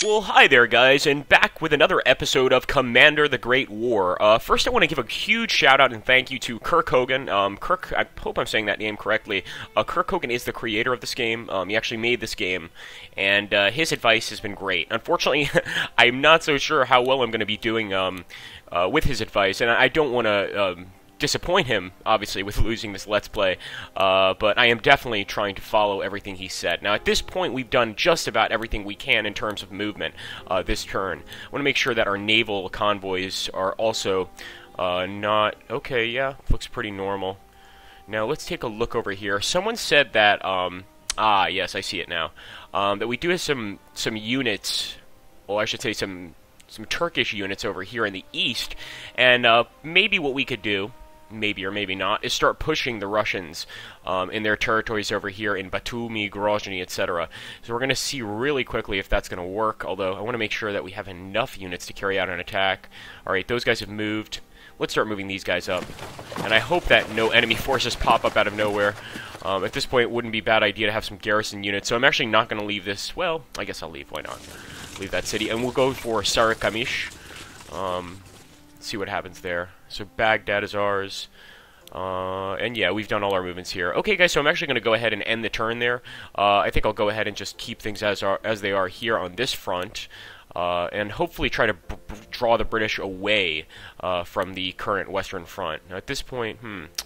Well, hi there, guys, and back with another episode of Commander the Great War. First, I want to give a huge shout-out and thank you to Kirk Hoggan. I hope I'm saying that name correctly. Kirk Hoggan is the creator of this game. He actually made this game, and his advice has been great. Unfortunately, I'm not so sure how well I'm going to be doing with his advice, and I don't want to disappoint him, obviously, with losing this Let's Play, but I am definitely trying to follow everything he said. Now, at this point, we've done just about everything we can in terms of movement this turn. I want to make sure that our naval convoys are also not... Okay, yeah, looks pretty normal. Now, let's take a look over here. Someone said that... yes, I see it now. That we do have some units, well, I should say some Turkish units over here in the east, and maybe what we could do, maybe or maybe not, is start pushing the Russians in their territories over here in Batumi, Grozny, etc. So we're going to see really quickly if that's going to work, although I want to make sure that we have enough units to carry out an attack. Alright, those guys have moved. Let's start moving these guys up. And I hope that no enemy forces pop up out of nowhere. At this point, it wouldn't be a bad idea to have some garrison units, so I'm actually not going to leave this. Well, I guess I'll leave. Why not? Leave that city, and we'll go for Sarakamish. See what happens there. So Baghdad is ours. And yeah, we've done all our movements here. Okay, guys, so I'm actually going to go ahead and end the turn there. I think I'll go ahead and just keep things as they are here on this front. And hopefully try to draw the British away from the current Western Front. Now, at this point,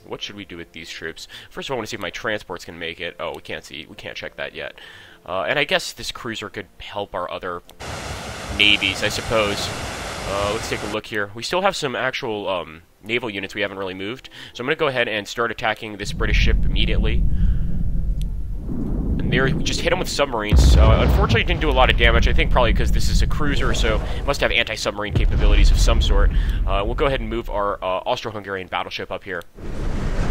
what should we do with these troops? First of all, I want to see if my transports can make it. Oh, we can't check that yet. And I guess this cruiser could help our other navies, I suppose. Let's take a look here. We still have some actual naval units we haven't really moved, so I'm going to go ahead and start attacking this British ship immediately. And there, we just hit them with submarines. Unfortunately, it didn't do a lot of damage. I think probably because this is a cruiser, so it must have anti-submarine capabilities of some sort. We'll go ahead and move our Austro-Hungarian battleship up here.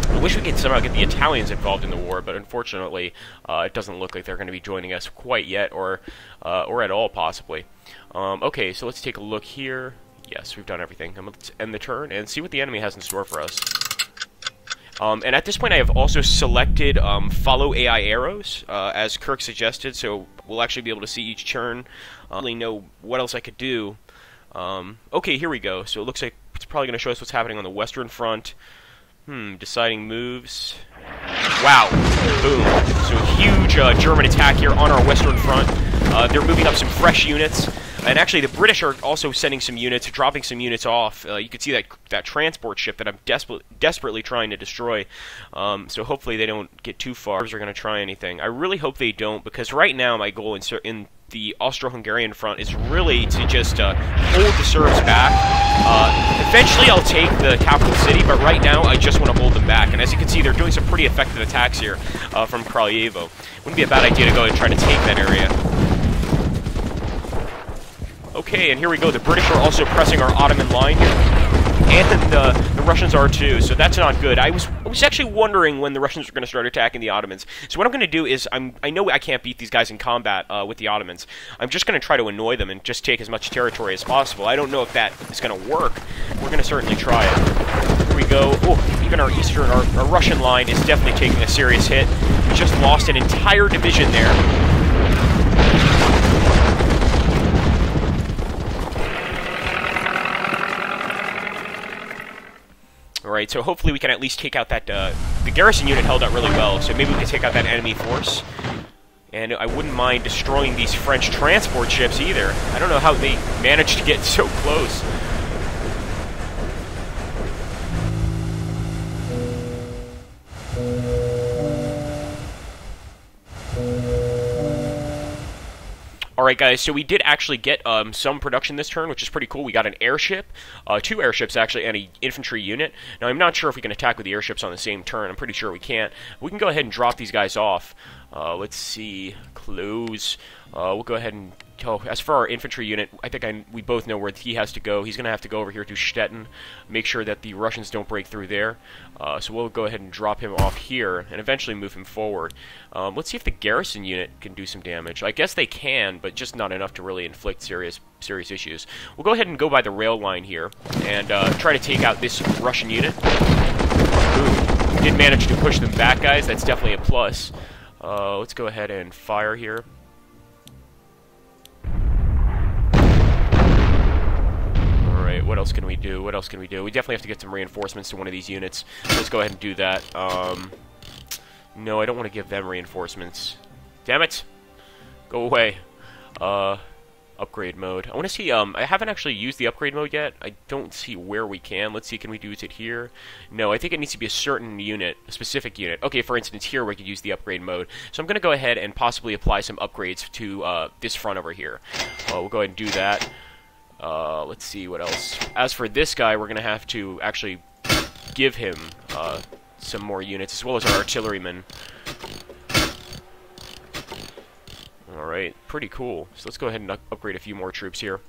I wish we could somehow get the Italians involved in the war, but unfortunately, it doesn't look like they're going to be joining us quite yet, or at all, possibly. Okay, so let's take a look here. Yes, we've done everything. Let's end the turn and see what the enemy has in store for us. And at this point, I have also selected follow AI arrows, as Kirk suggested, so we'll actually be able to see each turn. I don't really know what else I could do. Okay, here we go. So it looks like it's probably going to show us what's happening on the Western Front. Deciding moves. Wow. Boom. So huge German attack here on our Western Front. They're moving up some fresh units. And actually, the British are also sending some units, dropping some units off. You can see that transport ship that I'm desperately trying to destroy. So hopefully they don't get too far. They're going to try anything. I really hope they don't, because right now my goal in the Austro-Hungarian front is really to just hold the Serbs back. Eventually I'll take the capital city, but right now I just want to hold them back. And as you can see, they're doing some pretty effective attacks here from Kraljevo. Wouldn't be a bad idea to go and try to take that area. Okay, and here we go. The British are also pressing our Ottoman line here. And the Russians are too, so that's not good. I was actually wondering when the Russians were going to start attacking the Ottomans. So what I'm going to do is, I know I can't beat these guys in combat with the Ottomans. I'm just going to try to annoy them and just take as much territory as possible. I don't know if that is going to work. We're going to certainly try it. Here we go. Oh, even our Russian line is definitely taking a serious hit. We just lost an entire division there. Alright, so hopefully we can at least take out that, the garrison unit held out really well, so maybe we can take out that enemy force. And I wouldn't mind destroying these French transport ships either. I don't know how they managed to get so close. Alright guys, so we did actually get some production this turn, which is pretty cool. We got an airship, 2 airships actually, and an infantry unit. Now I'm not sure if we can attack with the airships on the same turn. I'm pretty sure we can't. We can go ahead and drop these guys off. Let's see, close. We'll go ahead and... Oh, as for our infantry unit, I think we both know where he has to go. He's going to have to go over here to Stettin, make sure that the Russians don't break through there. So we'll go ahead and drop him off here, and eventually move him forward. Let's see if the garrison unit can do some damage. I guess they can, but just not enough to really inflict serious issues. We'll go ahead and go by the rail line here, and try to take out this Russian unit. Ooh, we did manage to push them back, guys. That's definitely a plus. Let's go ahead and fire here. do? What else can we do? We definitely have to get some reinforcements to one of these units. Let's go ahead and do that. No, I don't want to give them reinforcements. Damn it! Go away. Upgrade mode. I want to see, I haven't actually used the upgrade mode yet. I don't see where we can. Let's see, can we use it here? No, I think it needs to be a certain unit, a specific unit. Okay, for instance, here we could use the upgrade mode. So I'm going to go ahead and possibly apply some upgrades to this front over here. We'll go ahead and do that. Let's see what else. As for this guy, we're going to have to actually give him some more units, as well as our artillerymen. Alright, pretty cool. So let's go ahead and upgrade a few more troops here.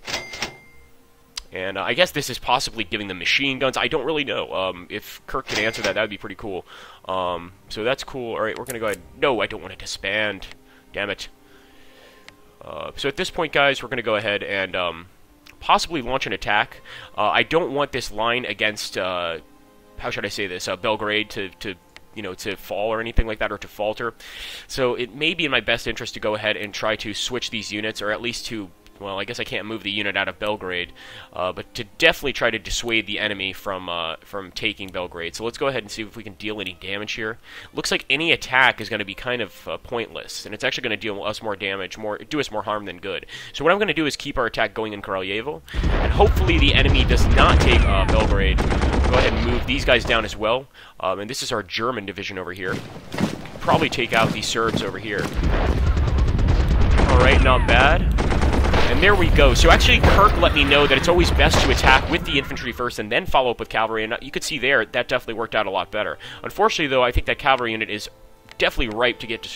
And I guess this is possibly giving them machine guns. I don't really know. If Kirk can answer that, that would be pretty cool. So that's cool. Alright, we're going to go ahead. No, I don't want to disband. Damn it. So at this point, guys, we're going to go ahead and possibly launch an attack. I don't want this line against, how should I say this, Belgrade to fall or anything like that, or to falter. So it may be in my best interest to go ahead and try to switch these units, or at least to, well, I guess I can't move the unit out of Belgrade, but to definitely try to dissuade the enemy from taking Belgrade. So let's go ahead and see if we can deal any damage here. Looks like any attack is going to be kind of pointless, and it's actually going to deal us more damage, do us more harm than good. So what I'm going to do is keep our attack going in Kraljevo, and hopefully the enemy does not take Belgrade. Go ahead and move these guys down as well. And this is our German division over here. Probably take out these Serbs over here. Alright, not bad. And there we go. So actually, Kirk let me know that it's always best to attack with the infantry first and then follow up with cavalry. And you could see there, that definitely worked out a lot better. Unfortunately, though, I think that cavalry unit is definitely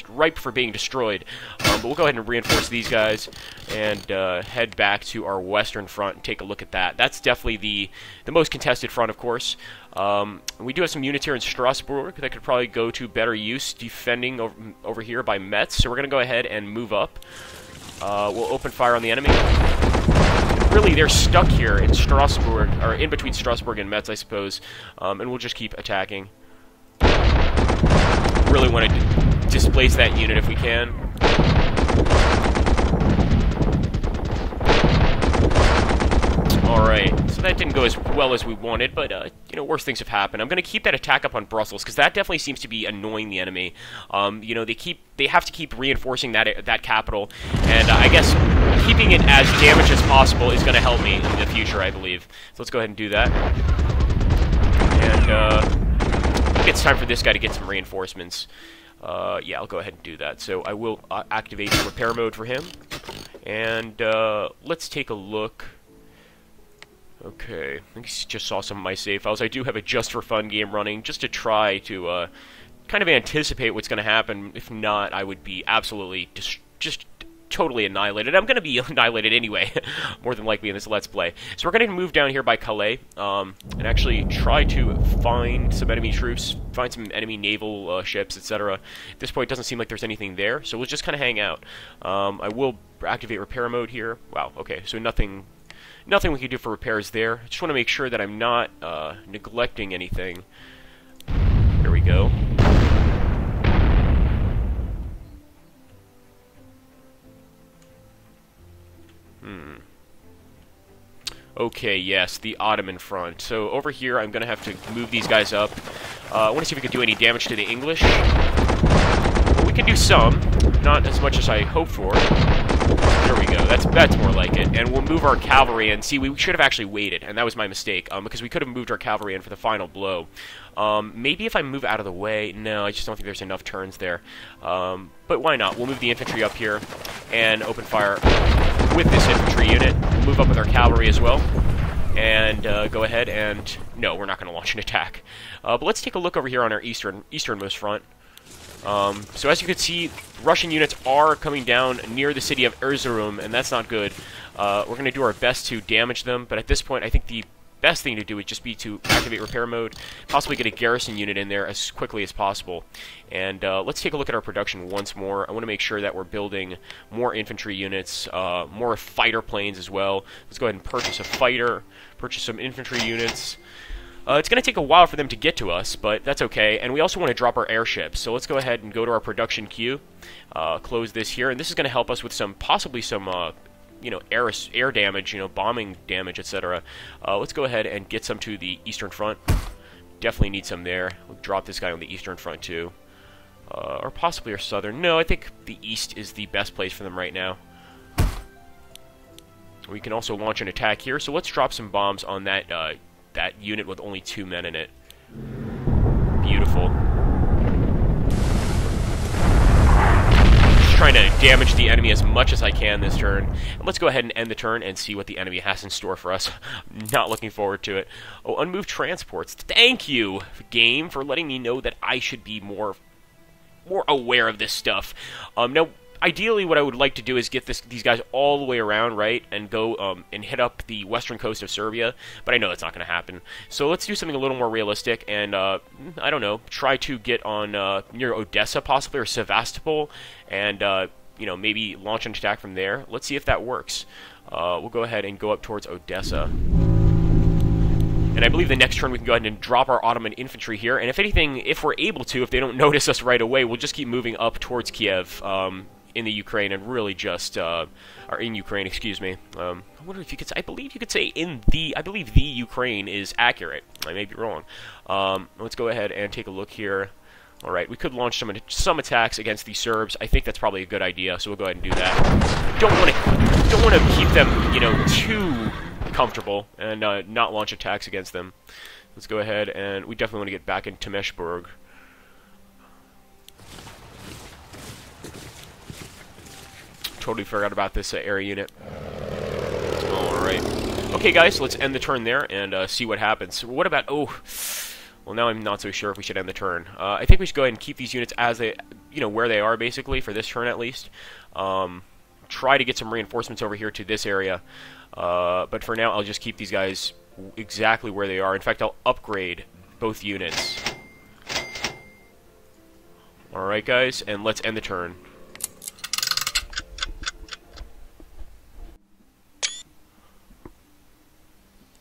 ripe for being destroyed. But we'll go ahead and reinforce these guys and head back to our western front and take a look at that. That's definitely the most contested front, of course. We do have some units here in Strasbourg that could probably go to better use defending over here by Metz. So we're going to go ahead and move up. We'll open fire on the enemy. Really, they're stuck here in Strasbourg, or in between Strasbourg and Metz, I suppose. And we'll just keep attacking. Really want to displace that unit if we can. Alright, so that didn't go as well as we wanted, but, worse things have happened. I'm going to keep that attack up on Brussels, because that definitely seems to be annoying the enemy. They have to keep reinforcing that capital, and I guess keeping it as damaged as possible is going to help me in the future, I believe. So let's go ahead and do that. And, it's time for this guy to get some reinforcements. Yeah, I'll go ahead and do that. So I will activate repair mode for him. And let's take a look. Okay, I just saw some of my save files. I do have a just for fun game running, just to try to kind of anticipate what's going to happen. If not, I would be absolutely just totally annihilated. I'm going to be annihilated anyway, more than likely in this Let's Play. So we're going to move down here by Calais, and actually try to find some enemy troops, find some enemy naval ships, etc. At this point, it doesn't seem like there's anything there, so we'll just kind of hang out. I will activate repair mode here. Wow, okay, so nothing we can do for repairs there. I just want to make sure that I'm not neglecting anything. There we go. Okay, yes, the Ottoman front. So over here, I'm going to have to move these guys up. I want to see if we can do any damage to the English. We can do some, not as much as I hoped for. There we go. That's more like it. And we'll move our cavalry in. See, we should have actually waited, and that was my mistake, because we could have moved our cavalry in for the final blow. Maybe if I move out of the way... No, I just don't think there's enough turns there. But why not? We'll move the infantry up here and open fire with this infantry unit. We'll move up with our cavalry as well. And go ahead and... No, we're not going to launch an attack. But let's take a look over here on our easternmost front. So as you can see, Russian units are coming down near the city of Erzurum, and that's not good. We're going to do our best to damage them, but at this point, I think the best thing to do would just be to activate repair mode, possibly get a garrison unit in there as quickly as possible. And let's take a look at our production once more. I want to make sure that we're building more infantry units, more fighter planes as well. Let's go ahead and purchase a fighter, purchase some infantry units. It's going to take a while for them to get to us, but that's okay. And we also want to drop our airships. So let's go ahead and go to our production queue, close this here, and this is going to help us with possibly some you know, air damage, you know, bombing damage, etc. Let's go ahead and get some to the eastern front. Definitely need some there. We'll drop this guy on the eastern front too. Or possibly our southern. No, I think the east is the best place for them right now. We can also launch an attack here, so let's drop some bombs on that that unit with only 2 men in it. Beautiful. Just trying to damage the enemy as much as I can this turn. And let's go ahead and end the turn and see what the enemy has in store for us. Not looking forward to it. Oh, unmoved transports. Thank you, game, for letting me know that I should be more aware of this stuff. Now, ideally, what I would like to do is get these guys all the way around, right, and go and hit up the western coast of Serbia, but I know that's not going to happen. So let's do something a little more realistic, and, I don't know, try to get on near Odessa, possibly, or Sevastopol, and, you know, maybe launch an attack from there. Let's see if that works. We'll go ahead and go up towards Odessa. And I believe the next turn we can go ahead and drop our Ottoman infantry here. And if anything, if we're able to, if they don't notice us right away, we'll just keep moving up towards Kiev in the Ukraine and really just, or in Ukraine, excuse me. I wonder if you could say, I believe you could say I believe the Ukraine is accurate. I may be wrong. Let's go ahead and take a look here. All right, we could launch some attacks against the Serbs. I think that's probably a good idea, so we'll go ahead and do that. Don't want to keep them, you know, too comfortable and not launch attacks against them. Let's go ahead and we definitely want to get back in Temeshburg. Totally forgot about this air unit. Alright. Okay, guys, let's end the turn there and see what happens. What about... Oh, well, now I'm not so sure if we should end the turn. I think we should go ahead and keep these units as they... You know, where they are, basically, for this turn at least. Try to get some reinforcements over here to this area. But for now, I'll just keep these guys exactly where they are. In fact, I'll upgrade both units. Alright, guys, and let's end the turn.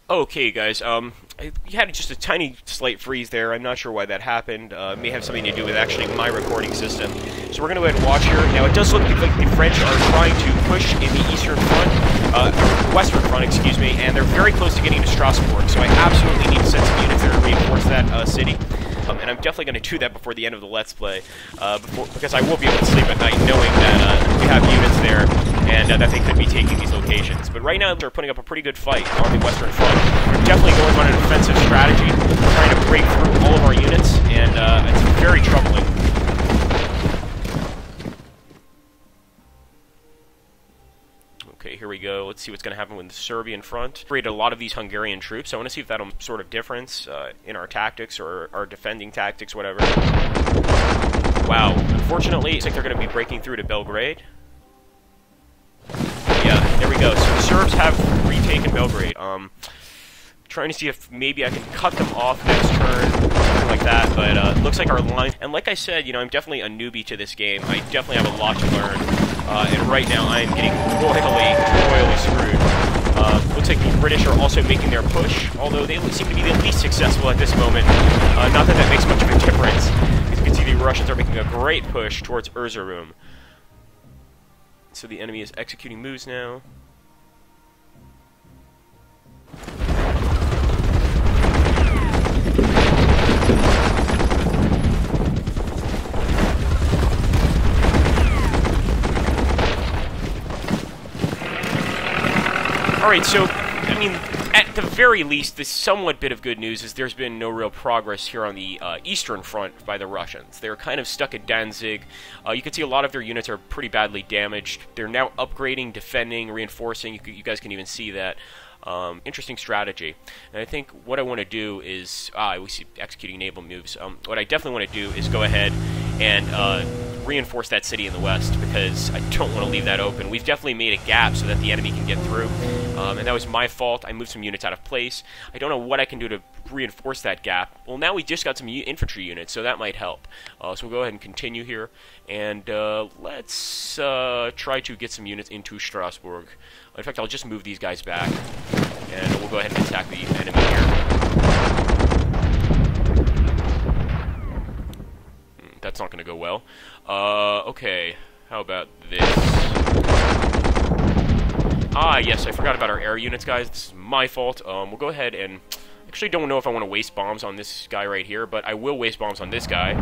Okay, guys, you had just a tiny slight freeze there. I'm not sure why that happened. It may have something to do with actually my recording system. So we're going to go ahead and watch here. Now, it does look like the French are trying to push in the eastern front, western front, excuse me, and they're very close to getting to Strasbourg. So I absolutely need to send some units there to reinforce that city. And I'm definitely going to do that before the end of the Let's Play, because I won't be able to sleep at night knowing that we have units there and that they could be taking these locations. But right now, they're putting up a pretty good fight on the western front. We're definitely going on an offensive strategy, trying to break through all of our units, and it's very troubling. Okay, here we go. Let's see what's going to happen with the Serbian front. Created a lot of these Hungarian troops. I want to see if that'll sort of difference in our tactics or our defending tactics, whatever. Wow. Unfortunately, it's like they're going to be breaking through to Belgrade. Yeah, there we go. So the Serbs have retaken Belgrade. Trying to see if maybe I can cut them off next turn, something like that, but it looks like our line... And like I said, you know, I'm definitely a newbie to this game. I definitely have a lot to learn, and right now I'm getting royally screwed. Looks like the British are also making their push, although they seem to be the least successful at this moment. Not that that makes much of a difference. As you can see, the Russians are making a great push towards Erzurum. So the enemy is executing moves now. Alright, so, I mean, at the very least, the somewhat bit of good news is there's been no real progress here on the eastern front by the Russians. They're kind of stuck at Danzig. You can see a lot of their units are pretty badly damaged. They're now upgrading, defending, reinforcing. You guys can even see that. Interesting strategy. And I think what I want to do is... we see executing naval moves. What I definitely want to do is go ahead and reinforce that city in the west, because I don't want to leave that open. We've definitely made a gap so that the enemy can get through. And that was my fault. I moved some units out of place. I don't know what I can do to reinforce that gap. Well, now we just got some infantry units, so that might help. So we'll go ahead and continue here. And let's try to get some units into Strasbourg. In fact, I'll just move these guys back. And we'll go ahead and attack the enemy here. That's not going to go well. Okay, how about this? Ah, yes, I forgot about our air units, guys. This is my fault. We'll go ahead and... Actually, don't know if I want to waste bombs on this guy right here, but I will waste bombs on this guy.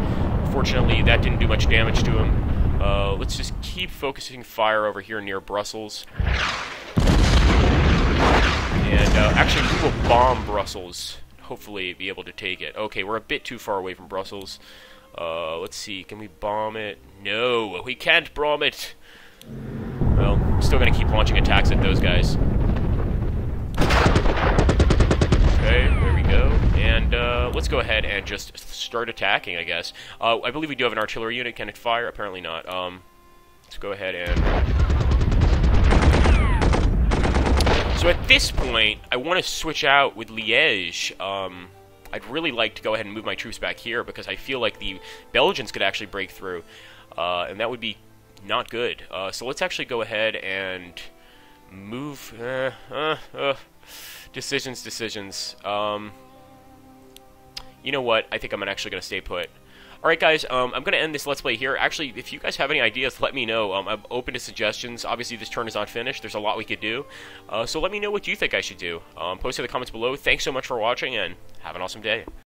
Fortunately, that didn't do much damage to him. Let's just keep focusing fire over here near Brussels. And, actually, we will bomb Brussels. Hopefully be able to take it. Okay, we're a bit too far away from Brussels. Let's see, can we bomb it? No, we can't bomb it! Well, still gonna keep launching attacks at those guys. Okay, there we go. And, let's go ahead and just start attacking, I guess. I believe we do have an artillery unit. Can it fire? Apparently not. Let's go ahead and... So at this point, I want to switch out with Liège. I'd really like to go ahead and move my troops back here because I feel like the Belgians could actually break through, and that would be not good. So let's actually go ahead and move... Decisions. You know what? I think I'm actually going to stay put. Alright guys, I'm going to end this Let's Play here. Actually, if you guys have any ideas, let me know. I'm open to suggestions. Obviously, this turn is not finished. There's a lot we could do. So let me know what you think I should do. Post in the comments below. Thanks so much for watching, and have an awesome day.